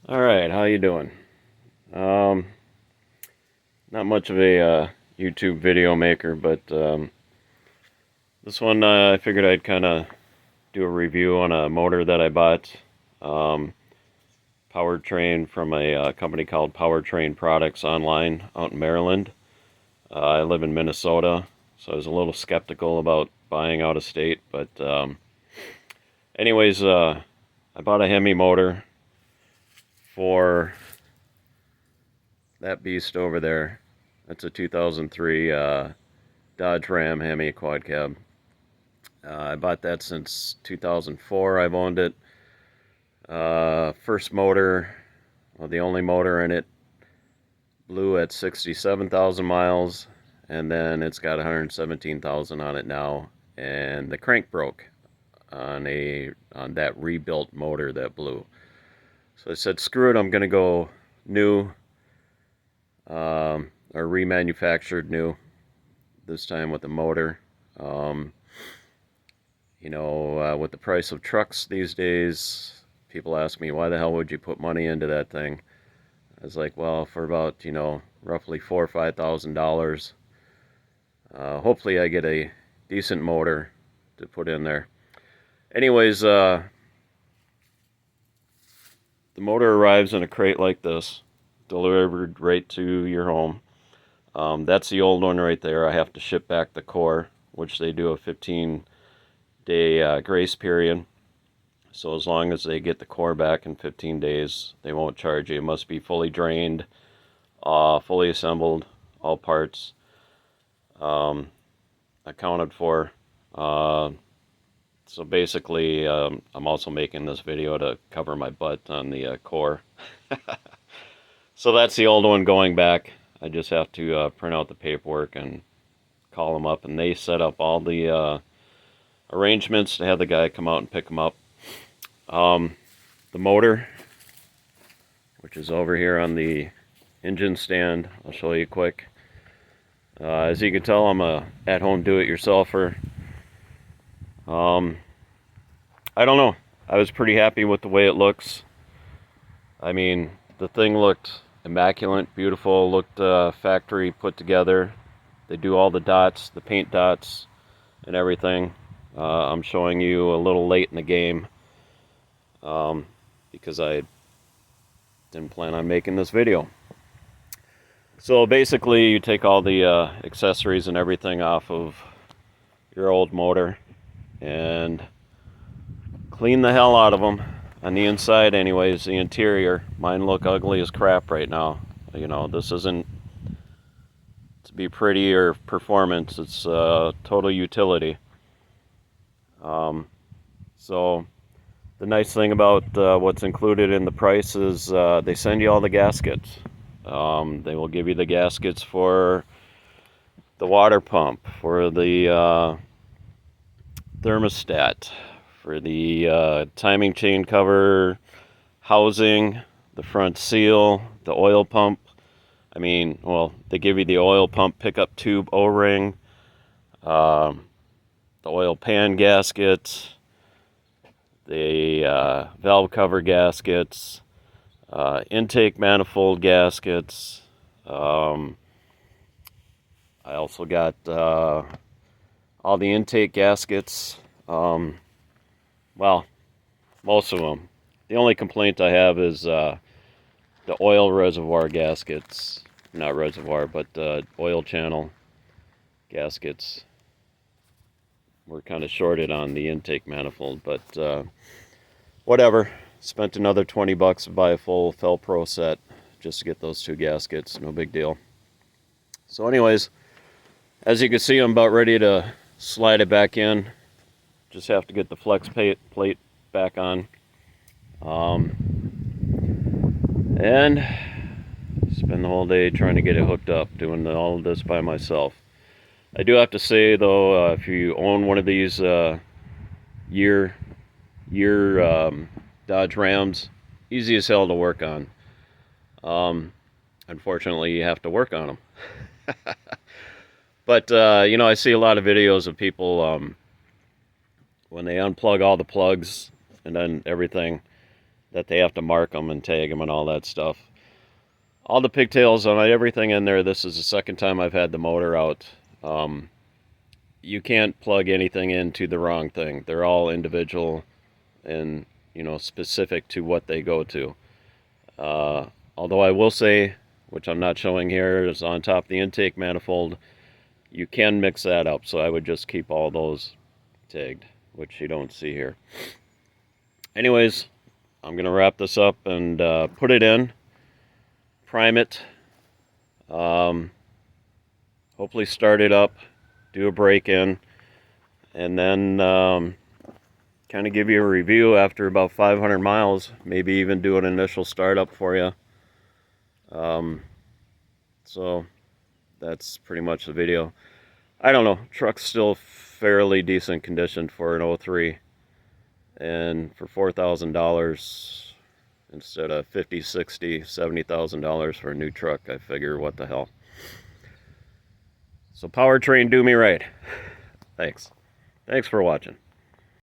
All right, how you doing? Um, Not much of a YouTube video maker, but this one I figured I'd kind of do a review on a motor that I bought. Um, Powertrain from a company called Powertrain Products online out in Maryland. I live in Minnesota, so I was a little skeptical about buying out of state, but anyways, I bought a Hemi motor for that beast over there. That's a 2003 Dodge Ram Hemi quad cab. I bought that since 2004. I've owned it. First motor, well, the only motor in it, blew at 67,000 miles, and then it's got 117,000 on it now. And the crank broke on that rebuilt motor that blew. So I said, screw it. I'm gonna go new, or remanufactured new. This time with the motor. Um, with the price of trucks these days, people ask me, why the hell would you put money into that thing? I was like, well, for about, roughly $4,000 or $5,000, hopefully I get a decent motor to put in there. Anyways, the motor arrives in a crate like this, delivered right to your home. That's the old one right there. I have to ship back the core, which they do a 15-day grace period. So as long as they get the core back in 15 days, they won't charge you. It must be fully drained, fully assembled, all parts accounted for. So basically, I'm also making this video to cover my butt on the core. So that's the old one going back. I just have to print out the paperwork and call them up, and they set up all the arrangements to have the guy come out and pick them up. The motor, which is over here on the engine stand, I'll show you quick. As you can tell, I'm a at-home do-it-yourselfer. I don't know. I was pretty happy with the way it looks. I mean, the thing looked immaculate, beautiful, looked factory put together. They do all the dots, the paint dots, and everything. I'm showing you a little late in the game because I didn't plan on making this video. So basically, you take all the accessories and everything off of your old motor and clean the hell out of them. On the inside anyways, the interior, mine look ugly as crap right now. This isn't to be pretty or performance, it's total utility. So the nice thing about what's included in the price is they send you all the gaskets. They will give you the gaskets for the water pump, for the thermostat, for the timing chain cover housing, the front seal, the oil pump. I mean, well, they give you the oil pump pickup tube O-ring, the oil pan gaskets, the valve cover gaskets, intake manifold gaskets. I also got all the intake gaskets. Well, most of them. The only complaint I have is the oil reservoir gaskets. Not reservoir, but oil channel gaskets. We're kind of shorted on the intake manifold, but whatever. Spent another $20 to buy a full Felpro set just to get those two gaskets. No big deal. So anyways, as you can see, I'm about ready to slide it back in. Just have to get the flex plate back on. And spend the whole day trying to get it hooked up, doing all of this by myself. I do have to say though, if you own one of these year Dodge Rams, easy as hell to work on. Unfortunately, you have to work on them. But I see a lot of videos of people when they unplug all the plugs and then everything, that they have to mark them and tag them and all that stuff. All the pigtails on everything in there. This is the second time I've had the motor out. You can't plug anything into the wrong thing. They're all individual and, you know, specific to what they go to. Although I will say, which I'm not showing here, is on top of the intake manifold, you can mix that up. So I would just keep all those tagged, which you don't see here. Anyways, I'm going to wrap this up and put it in, prime it, hopefully start it up, do a break-in, and then kind of give you a review after about 500 miles, maybe even do an initial startup for you. So that's pretty much the video. I don't know, truck's still fairly decent condition for an 03, and for $4,000 instead of $50,000, $60,000, $70,000 for a new truck, I figure what the hell. So Powertrain, do me right. Thanks for watching.